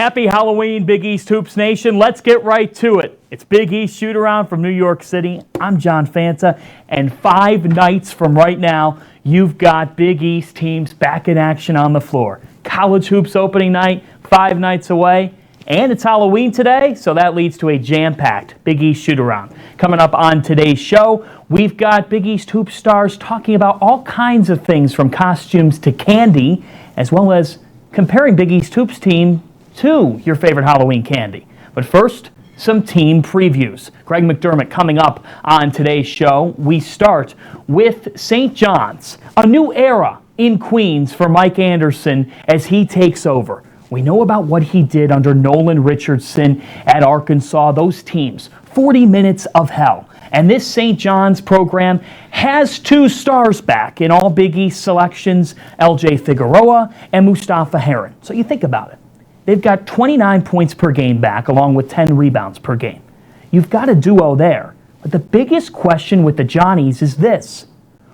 Happy Halloween, Big East Hoops Nation. Let's get right to it. It's Big East Shootaround from New York City. I'm John Fanta, and 5 nights from right now, you've got Big East teams back in action on the floor. College Hoops opening night, 5 nights away, and it's Halloween today, so that leads to a jam-packed Big East Shootaround. Coming up on today's show, we've got Big East Hoop stars talking about all kinds of things from costumes to candy, as well as comparing Big East Hoops team to your favorite Halloween candy. But first, some team previews. Greg McDermott coming up on today's show. We start with St. John's, a new era in Queens for Mike Anderson as he takes over. We know about what he did under Nolan Richardson at Arkansas. Those teams, 40 minutes of hell. And this St. John's program has 2 stars back in all Big East selections, LJ Figueroa and Mustafa Heron. So you think about it. They've got 29 points per game back, along with 10 rebounds per game. You've got a duo there. But the biggest question with the Johnnies is this.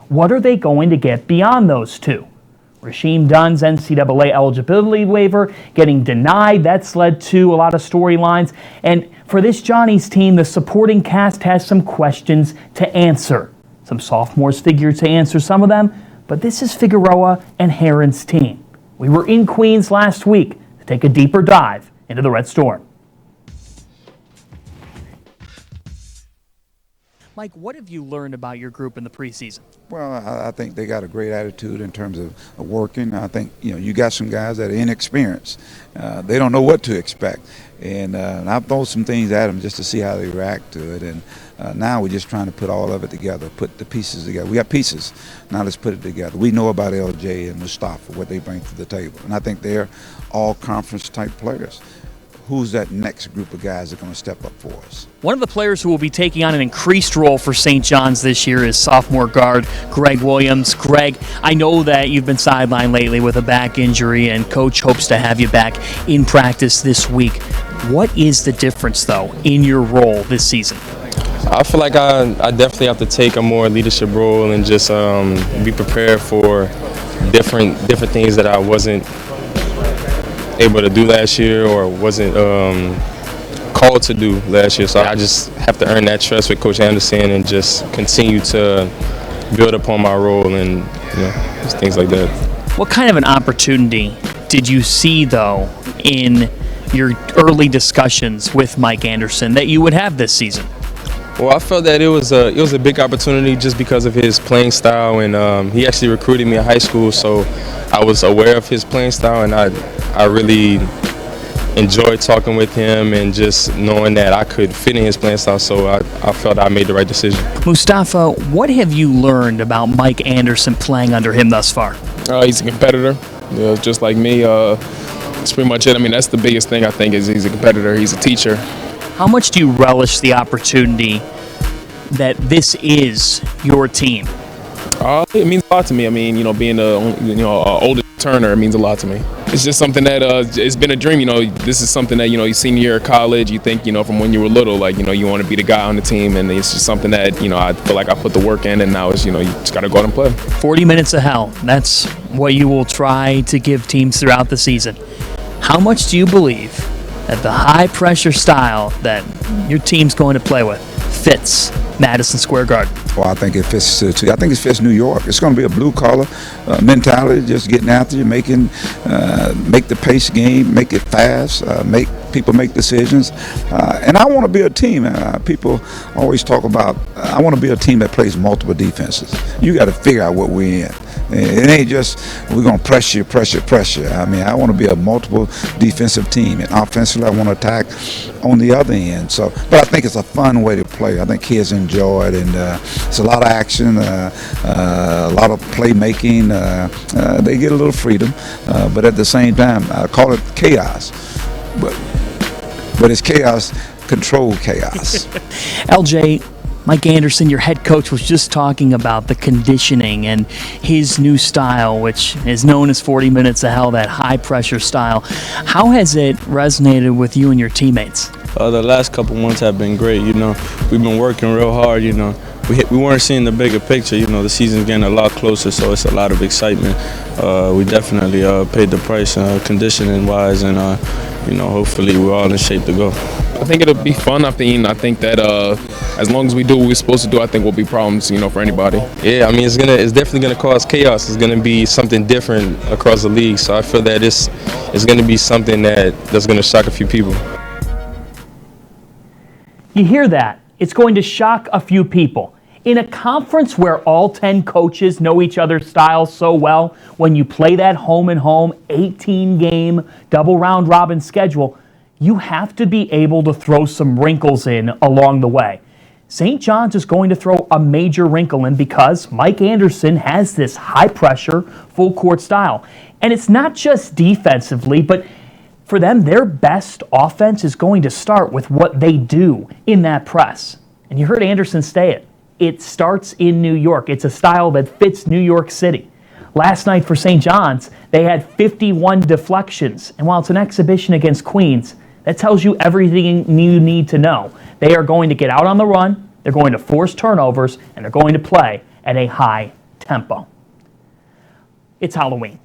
What are they going to get beyond those 2? Rasheem Dunn's NCAA eligibility waiver getting denied. That's led to a lot of storylines. And for this Johnnies team, the supporting cast has some questions to answer. Some sophomores figured to answer some of them, but this is Figueroa and Heron's team. We were in Queens last week to take a deeper dive into the Red Storm. Mike, what have you learned about your group in the preseason? Well, I think they got a great attitude in terms of working. I think, you got some guys that are inexperienced. They don't know what to expect. And I've thrown some things at them just to see how they react to it. And now we're just trying to put all of it together, put the pieces together. We got pieces. Now let's put it together. We know about LJ and Mustafa, what they bring to the table. And I think they're all conference type players. Who's that next group of guys that are going to step up for us? One of the players who will be taking on an increased role for St. John's this year is sophomore guard Greg Williams. Greg, I know that you've been sidelined lately with a back injury, and Coach hopes to have you back in practice this week. What is the difference, though, in your role this season? I feel like I definitely have to take a more leadership role and just be prepared for different things that I wasn't able to do last year or wasn't called to do last year. So I just have to earn that trust with Coach Anderson and just continue to build upon my role and just things like that. What kind of an opportunity did you see, though, in your early discussions with Mike Anderson that you would have this season? Well, I felt that it was a big opportunity just because of his playing style, and he actually recruited me in high school, so I was aware of his playing style, and I really enjoyed talking with him and just knowing that I could fit in his playing style, so I felt I made the right decision. Mustafa, what have you learned about Mike Anderson playing under him thus far? He's a competitor, just like me. That's pretty much it. I mean, that's the biggest thing I think is he's a competitor. He's a teacher. How much do you relish the opportunity that this is your team? It means a lot to me. I mean, being oldest Turner, it means a lot to me. It's just something that it's been a dream. This is something that your senior year of college, you think from when you were little, like you want to be the guy on the team, and it's just something that I feel like I put the work in, and now it's you just got to go out and play. 40 minutes of hell. That's what you will try to give teams throughout the season. How much do you believe that the high-pressure style that your team's going to play with fits Madison Square Garden? Well, I think it fits I think it fits New York. It's going to be a blue-collar mentality, just getting after you, make the pace game, make it fast, make people make decisions. And I want to be a team. People always talk about, I want to be a team that plays multiple defenses. You got to figure out what we're in. It ain't just we're going to pressure. I mean, I want to be a multiple defensive team, and offensively I want to attack on the other end. But I think it's a fun way to play. I think kids enjoy it, and it's a lot of action, a lot of playmaking. They get a little freedom, but at the same time, I call it chaos. But it's chaos, controlled chaos. LJ, Mike Anderson, your head coach, was just talking about the conditioning and his new style, which is known as 40 minutes of hell, that high-pressure style. How has it resonated with you and your teammates? The last couple months have been great, We've been working real hard, we weren't seeing the bigger picture. You know, the season's getting a lot closer, so it's a lot of excitement. We definitely paid the price, conditioning wise, and hopefully we're all in shape to go. I think it'll be fun. I think that as long as we do what we're supposed to do, I think we'll be problems, for anybody. Yeah, I mean, it's definitely gonna cause chaos. It's gonna be something different across the league. So I feel that it's gonna be something that's gonna shock a few people. You hear that? It's going to shock a few people. In a conference where all 10 coaches know each other's styles so well, when you play that home and home 18-game double round robin schedule, you have to be able to throw some wrinkles in along the way. St. John's is going to throw a major wrinkle in because Mike Anderson has this high-pressure, full-court style. And it's not just defensively, but for them, their best offense is going to start with what they do in that press. And you heard Anderson say it. It starts in New York. It's a style that fits New York City. Last night for St. John's, they had 51 deflections. And while it's an exhibition against Queens, that tells you everything you need to know. They are going to get out on the run, they're going to force turnovers, and they're going to play at a high tempo. It's Halloween.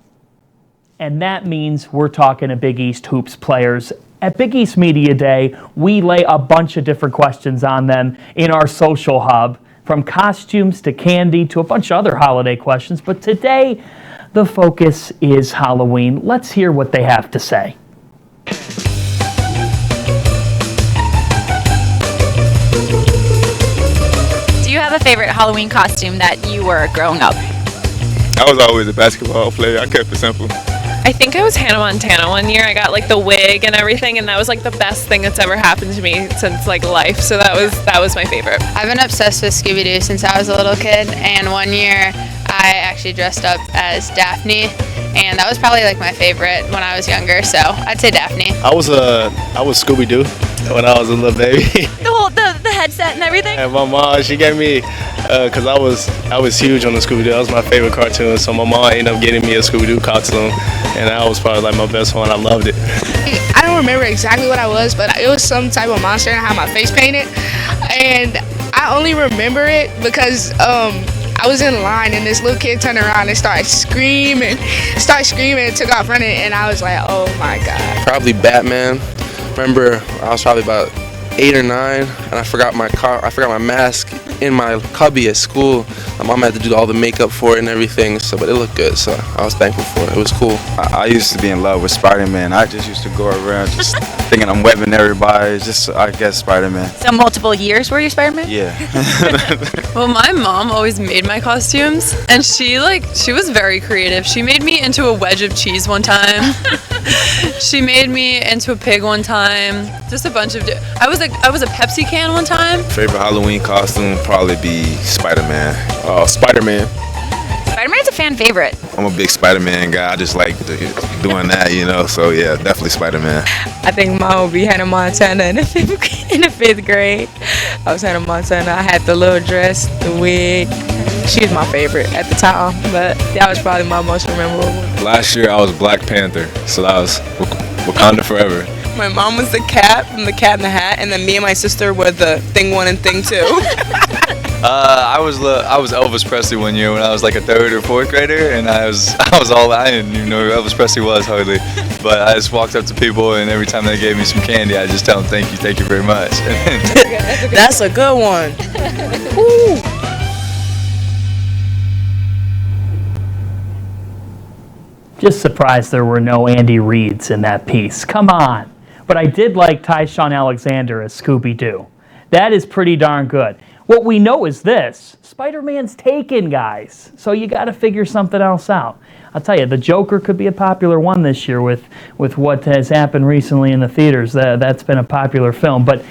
And that means we're talking to Big East Hoops players. At Big East Media Day, we lay a bunch of different questions on them in our social hub, from costumes to candy to a bunch of other holiday questions. But today, the focus is Halloween. Let's hear what they have to say. Do you have a favorite Halloween costume that you were growing up? I was always a basketball player. I kept it simple. I think I was Hannah Montana one year. I got like the wig and everything, and that was like the best thing that's ever happened to me since like life. So that was my favorite. I've been obsessed with Scooby-Doo since I was a little kid, and one year I actually dressed up as Daphne, and that was probably like my favorite when I was younger. So I'd say Daphne. I was Scooby-Doo when I was a little baby. The headset and everything. And my mom, she gave me, cause I was huge on the Scooby-Doo. That was my favorite cartoon. So my mom ended up getting me a Scooby-Doo costume, and that was probably like my best one. I loved it. I don't remember exactly what I was, but it was some type of monster and I had my face painted. And I only remember it because I was in line and this little kid turned around and started screaming and took off running, and I was like, oh my God. Probably Batman. Remember, I was probably about 8 or 9, and I forgot my mask in my cubby at school. My mom had to do all the makeup for it and everything, but it looked good, so I was thankful for it. It was cool. I used to be in love with Spider-Man. I just used to go around just thinking I'm webbing everybody. Just, I guess, Spider-Man. So multiple years were you Spider-Man? Yeah. Well, my mom always made my costumes, and she was very creative. She made me into a wedge of cheese one time. She made me into a pig one time. Just a bunch of. I was a Pepsi can one time. Favorite Halloween costume would probably be Spider-Man. Spider-Man. Spider-Man's a fan favorite. I'm a big Spider-Man guy. I just like doing that, So yeah, definitely Spider-Man. I think mine would be Hannah Montana in the fifth grade. I was Hannah Montana. I had the little dress, the wig. She was my favorite at the time, but that was probably my most memorable one. Last year I was Black Panther, so that was Wakanda Forever. My mom was the cat from The Cat in the Hat, and then me and my sister were the Thing 1 and Thing 2. I was Elvis Presley one year when I was like a 3rd or 4th grader, and I didn't even know who Elvis Presley was hardly, but I just walked up to people, and every time they gave me some candy, I just tell them thank you very much. That's a good one. Woo. Just surprised there were no Andy Reeds in that piece. Come on. But I did like Tyshawn Alexander as Scooby-Doo. That is pretty darn good. What we know is this. Spider-Man's taken, guys. So you got to figure something else out. I'll tell you, the Joker could be a popular one this year with what has happened recently in the theaters. That's been a popular film. But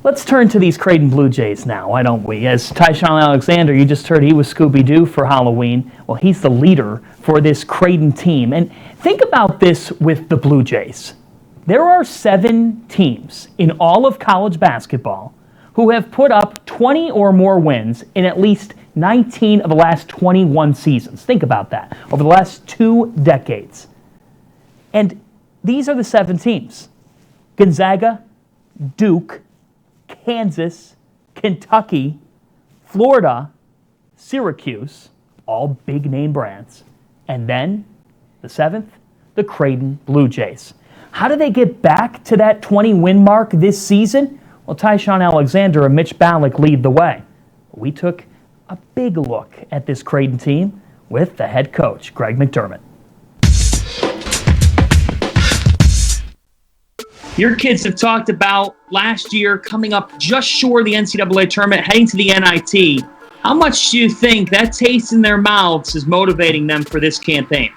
let's turn to these Creighton Blue Jays now, why don't we? As Tyshawn Alexander, you just heard he was Scooby-Doo for Halloween. Well, he's the leader for this Creighton team. And think about this with the Blue Jays. There are 7 teams in all of college basketball who have put up 20 or more wins in at least 19 of the last 21 seasons. Think about that. Over the last 2 decades. And these are the 7 teams. Gonzaga, Duke, Kansas, Kentucky, Florida, Syracuse, all big-name brands. And then, the 7th, the Creighton Blue Jays. How do they get back to that 20-win mark this season? Well, Tyshawn Alexander and Mitch Ballack lead the way. We took a big look at this Creighton team with the head coach, Greg McDermott. Your kids have talked about last year coming up just short of the NCAA tournament, heading to the NIT. How much do you think that taste in their mouths is motivating them for this campaign?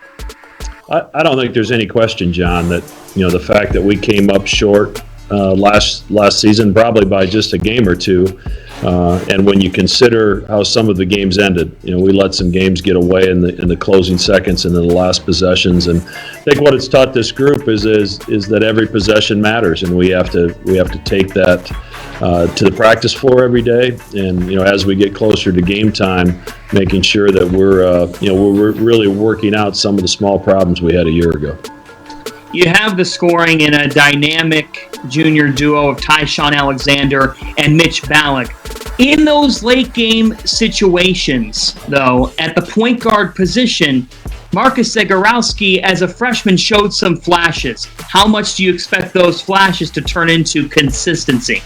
I don't think there's any question, John, that the fact that we came up short last season, probably by just a game or two, and when you consider how some of the games ended, we let some games get away in the closing seconds and in the last possessions. And I think what it's taught this group is that every possession matters, and we have to take that to the practice floor every day. And as we get closer to game time, making sure that we're really working out some of the small problems we had a year ago. You have the scoring in a dynamic junior duo of Tyshawn Alexander and Mitch Ballack. In those late game situations, though, at the point guard position, Marcus Zagorowski, as a freshman, showed some flashes. How much do you expect those flashes to turn into consistency?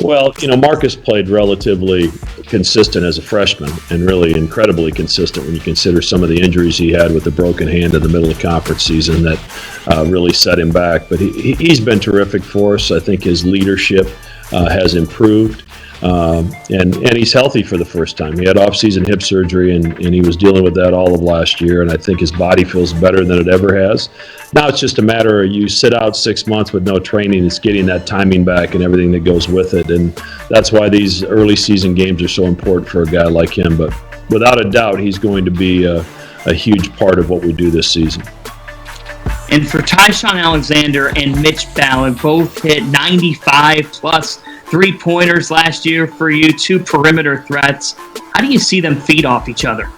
Well, Marcus played relatively consistent as a freshman, and really incredibly consistent when you consider some of the injuries he had with the broken hand in the middle of conference season that really set him back. But he's been terrific for us. I think his leadership has improved. And he's healthy for the first time. He had off-season hip surgery, and he was dealing with that all of last year, and I think his body feels better than it ever has. Now it's just a matter of you sit out 6 months with no training. It's getting that timing back and everything that goes with it, and that's why these early season games are so important for a guy like him. But without a doubt, he's going to be a huge part of what we do this season. And for Tyshawn Alexander and Mitch Ballack, both hit 95-plus three-pointers last year for you, 2 perimeter threats. How do you see them feed off each other?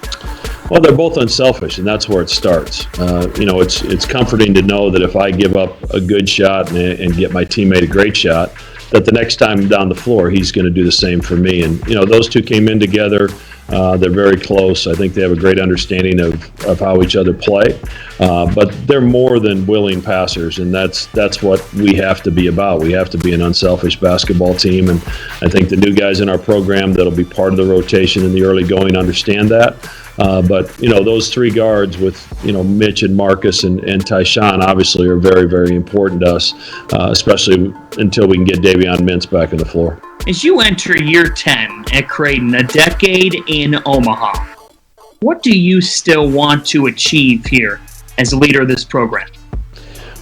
Well, they're both unselfish, and that's where it starts. It's comforting to know that if I give up a good shot and get my teammate a great shot, that the next time down the floor, he's going to do the same for me. And, those two came in together. They're very close. I think they have a great understanding of how each other play. But they're more than willing passers, and that's what we have to be about. We have to be an unselfish basketball team, and I think the new guys in our program that'll be part of the rotation in the early going understand that. But those 3 guards with Mitch and Marcus and Tyshawn obviously are very, very important to us, especially until we can get Davion Mintz back on the floor. As you enter year 10 at Creighton, a decade in Omaha, what do you still want to achieve here as a leader of this program?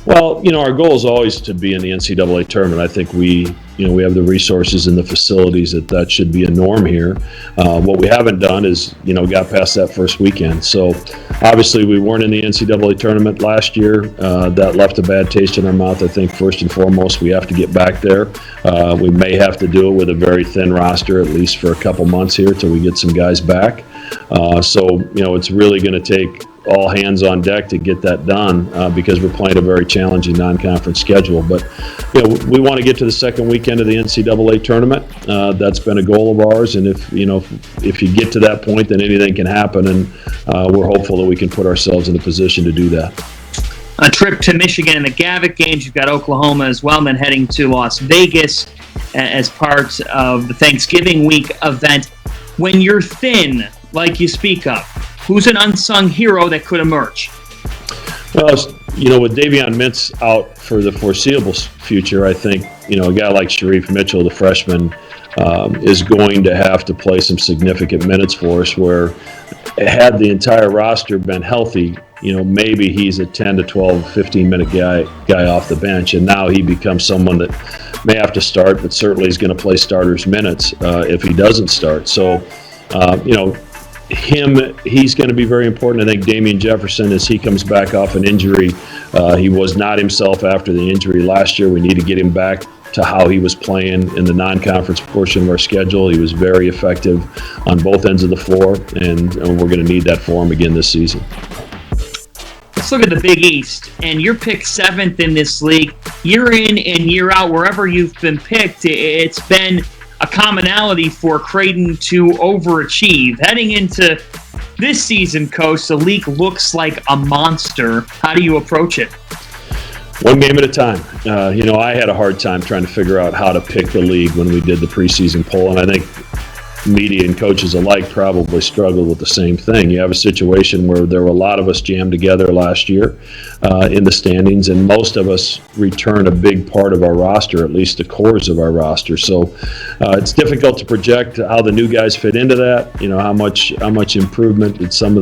Well, our goal is always to be in the NCAA tournament. I think we have the resources and the facilities that should be a norm here. What we haven't done is, got past that first weekend. So obviously we weren't in the NCAA tournament last year. That left a bad taste in our mouth. I think first and foremost, we have to get back there. We may have to do it with a very thin roster, at least for a couple months here till we get some guys back. So it's really going to take all hands on deck to get that done because we're playing a very challenging non-conference schedule. But we want to get to the second weekend of the NCAA tournament. That's been a goal of ours, and if you get to that point, then anything can happen, and we're hopeful that we can put ourselves in a position to do that. A trip to Michigan in the Gavitt games. You've got Oklahoma as well, and then heading to Las Vegas as part of the Thanksgiving week event. When you're thin, like you speak of, who's an unsung hero that could emerge? Well, with Davion Mintz out for the foreseeable future, I think, a guy like Sharif Mitchell, the freshman, is going to have to play some significant minutes for us, where had the entire roster been healthy, maybe he's a 10 to 12, 15-minute guy off the bench, and now he becomes someone that may have to start, but certainly is going to play starters minutes if he doesn't start. So, he's going to be very important. I think Damian Jefferson, as he comes back off an injury, he was not himself after the injury last year. We need to get him back to how he was playing in the non-conference portion of our schedule. He was very effective on both ends of the floor, and we're going to need that for him again this season. Let's look at the Big East, and you're picked 7th in this league. Year in and year out, wherever you've been picked, it's been a commonality for Creighton to overachieve. Heading into this season, Coach, the league looks like a monster. How do you approach it? One game at a time. I had a hard time trying to figure out how to pick the league when we did the preseason poll, and I think media and coaches alike probably struggle with the same thing. You have a situation where there were a lot of us jammed together last year in the standings, and most of us return a big part of our roster, at least the cores of our roster. So it's difficult to project how the new guys fit into that. How much improvement did some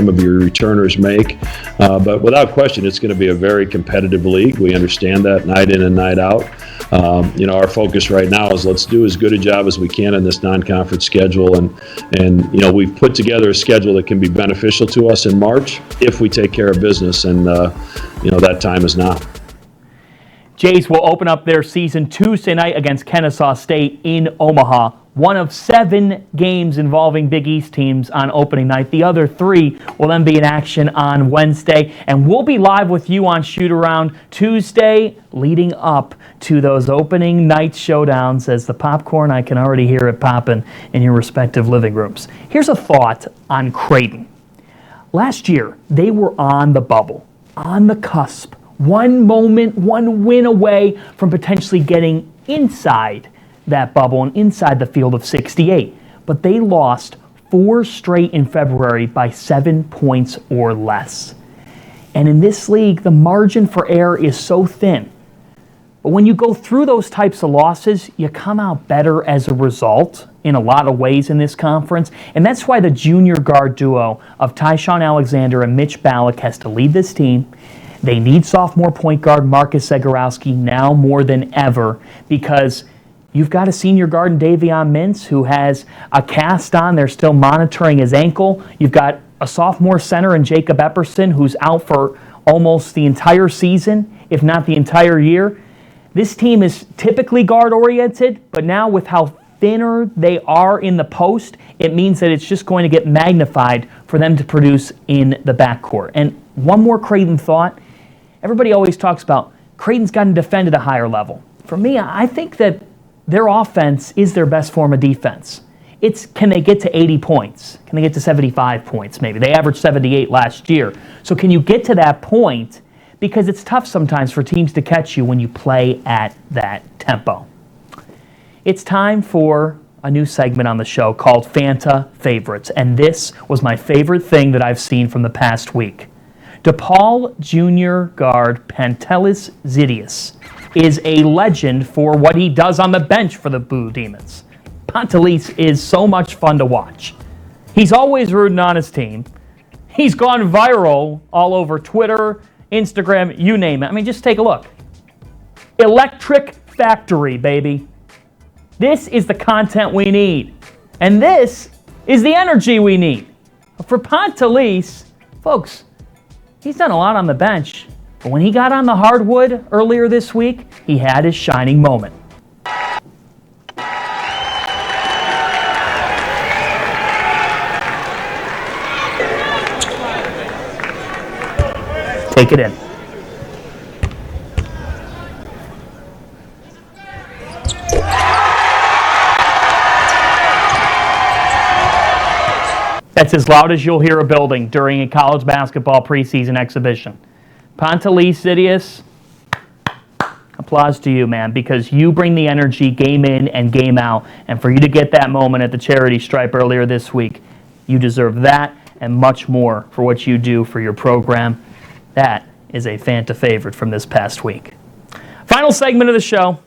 of your returners make? But without question, it's going to be a very competitive league. We understand that night in and night out. Our focus right now is let's do as good a job as we can in this non-conference schedule, and we've put together a schedule that can be beneficial to us in March if we take care of business, and that time is now. Jays will open up their season Tuesday night against Kennesaw State in Omaha. One of 7 games involving Big East teams on opening night. The other 3 will then be in action on Wednesday. And we'll be live with you on Shootaround Tuesday leading up to those opening night showdowns as the popcorn, I can already hear it popping in your respective living rooms. Here's a thought on Creighton. Last year, they were on the bubble, on the cusp. One moment, one win away from potentially getting inside that bubble and inside the field of 68. But they lost 4 straight in February by 7 points or less. And in this league, the margin for error is so thin. But when you go through those types of losses, you come out better as a result in a lot of ways in this conference. And that's why the junior guard duo of Tyshawn Alexander and Mitch Ballack has to lead this team. They need sophomore point guard Marcus Zagorowski now more than ever, because you've got a senior guard in Davion Mintz who has a cast on. They're still monitoring his ankle. You've got a sophomore center in Jacob Epperson who's out for almost the entire season, if not the entire year. This team is typically guard-oriented, but now with how thinner they are in the post, it means that it's just going to get magnified for them to produce in the backcourt. And one more Creighton thought. Everybody always talks about Creighton's got to defend at a higher level. For me, I think that their offense is their best form of defense. It's can they get to 80 points? Can they get to 75 points maybe? They averaged 78 last year. So can you get to that point? Because it's tough sometimes for teams to catch you when you play at that tempo. It's time for a new segment on the show called Fanta Favorites. And this was my favorite thing that I've seen from the past week. DePaul Junior guard Pantelis Zidius is a legend for what he does on the bench for the Blue Demons. Pantelis is so much fun to watch. He's always rooting on his team. He's gone viral all over Twitter, Instagram, you name it. I mean, just take a look. Electric Factory, baby. This is the content we need. And this is the energy we need. For Pantelis, folks, he's done a lot on the bench. But when he got on the hardwood earlier this week, he had his shining moment. Take it in. That's as loud as you'll hear a building during a college basketball preseason exhibition. Pantelis Zidius, applause to you, man, because you bring the energy game in and game out. And for you to get that moment at the charity stripe earlier this week, you deserve that and much more for what you do for your program. That is a Fanta favorite from this past week. Final segment of the show.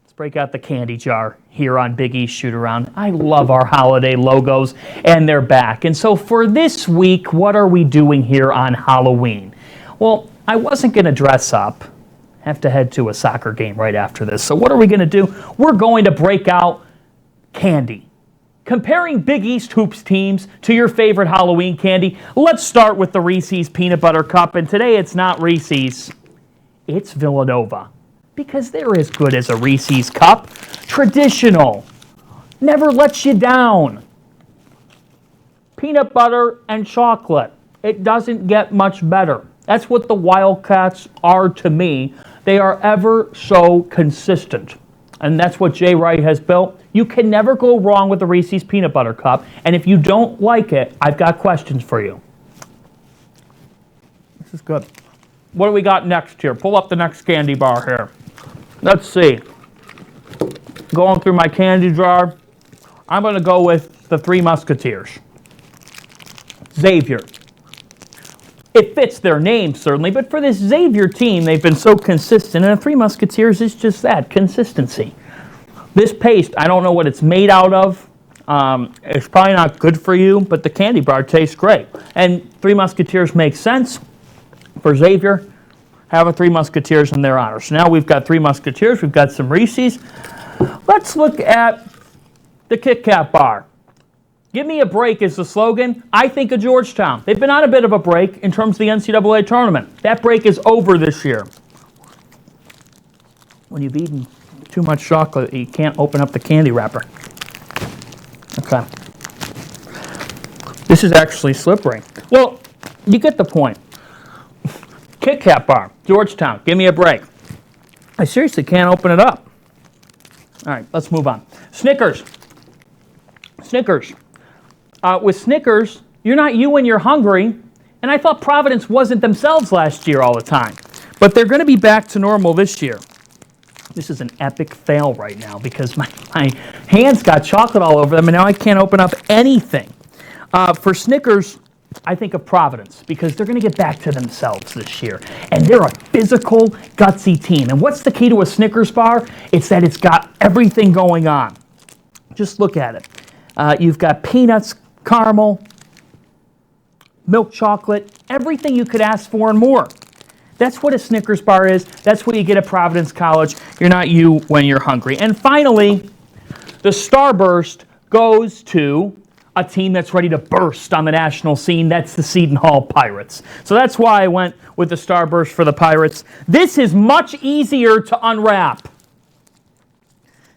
Let's break out the candy jar here on Big East Shootaround. I love our holiday logos, and they're back. And so for this week, what are we doing here on Halloween? Well, I wasn't going to dress up. I have to head to a soccer game right after this. So what are we going to do? We're going to break out candy. Comparing Big East Hoops teams to your favorite Halloween candy, let's start with the Reese's Peanut Butter Cup. And today it's not Reese's, it's Villanova. Because they're as good as a Reese's Cup. Traditional. Never lets you down. Peanut butter and chocolate. It doesn't get much better. That's what the Wildcats are to me. They are ever so consistent. and that's what Jay Wright has built. You can never go wrong with the Reese's Peanut Butter Cup. And if you don't like it, I've got questions for you. This is good. What do we got next here? Pull up the next candy bar here. Let's see. Going through my candy jar, I'm going to go with the Three Musketeers. Xavier. It fits their name, certainly, but for this Xavier team, they've been so consistent, and the Three Musketeers is just that, consistency. This paste, I don't know what it's made out of. It's probably not good for you, but the candy bar tastes great. And Three Musketeers makes sense for Xavier. Have a Three Musketeers in their honor. So now we've got Three Musketeers, we've got some Reese's. Let's look at the Kit Kat bar. Give me a break is the slogan. I think of Georgetown. They've been on a bit of a break in terms of the NCAA tournament. That break is over this year. When you've eaten too much chocolate, you can't open up the candy wrapper. Okay. This is actually slippery. Well, you get the point. Kit Kat bar, Georgetown. Give me a break. I seriously can't open it up. All right, let's move on. Snickers. Snickers. With Snickers, you're not you when you're hungry. And I thought Providence wasn't themselves last year all the time. But they're going to be back to normal this year. This is an epic fail right now because my hands got chocolate all over them and now I can't open up anything. For Snickers, I think of Providence because they're going to get back to themselves this year. And they're a physical, gutsy team. And what's the key to a Snickers bar? It's that it's got everything going on. Just look at it. You've got peanuts, caramel, milk chocolate, everything you could ask for and more. That's what a Snickers bar is. That's what you get at Providence College. You're not you when you're hungry. And finally, the Starburst goes to a team that's ready to burst on the national scene. That's the Seton Hall Pirates. So that's why I went with the Starburst for the Pirates. This is much easier to unwrap.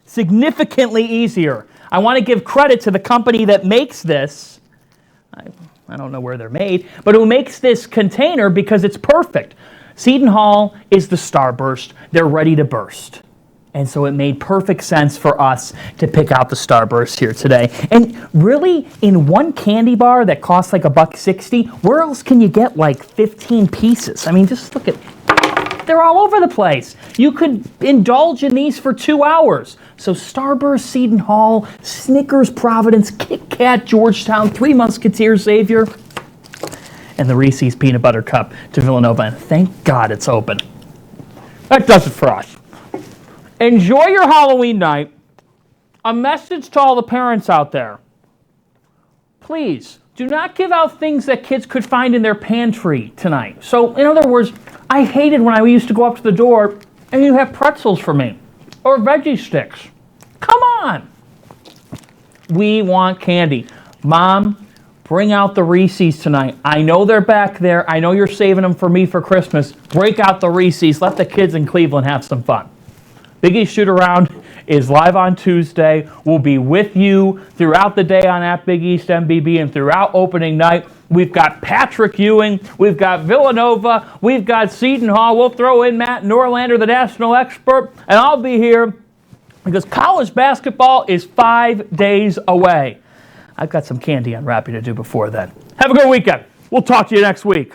Significantly easier. I want to give credit to the company that makes this. I don't know where they're made, but who makes this container because it's perfect. Seton Hall is the Starburst. They're ready to burst. And so it made perfect sense for us to pick out the Starburst here today. And really, in one candy bar that costs like $1.60, where else can you get like 15 pieces? I mean, just look at, they're all over the place. You could indulge in these for 2 hours. So Starburst, Seton Hall, Snickers, Providence, Kit Kat, Georgetown, Three Musketeers, Xavier, and the Reese's Peanut Butter Cup to Villanova. And thank God it's open. That does it for us. Enjoy your Halloween night. A message to all the parents out there. Please, do not give out things that kids could find in their pantry tonight. So, in other words, I hated when I used to go up to the door and you have pretzels for me or veggie sticks. Come on. We want candy. Mom, bring out the Reese's tonight. I know they're back there. I know you're saving them for me for Christmas. Break out the Reese's. Let the kids in Cleveland have some fun. Big East Shootaround is live on Tuesday. We'll be with you throughout the day on at Big East MBB and throughout opening night. We've got Patrick Ewing. We've got Villanova. We've got Seton Hall. We'll throw in Matt Norlander, the national expert, and I'll be here because college basketball is 5 days away. I've got some candy unwrapping to do before then. Have a good weekend. We'll talk to you next week.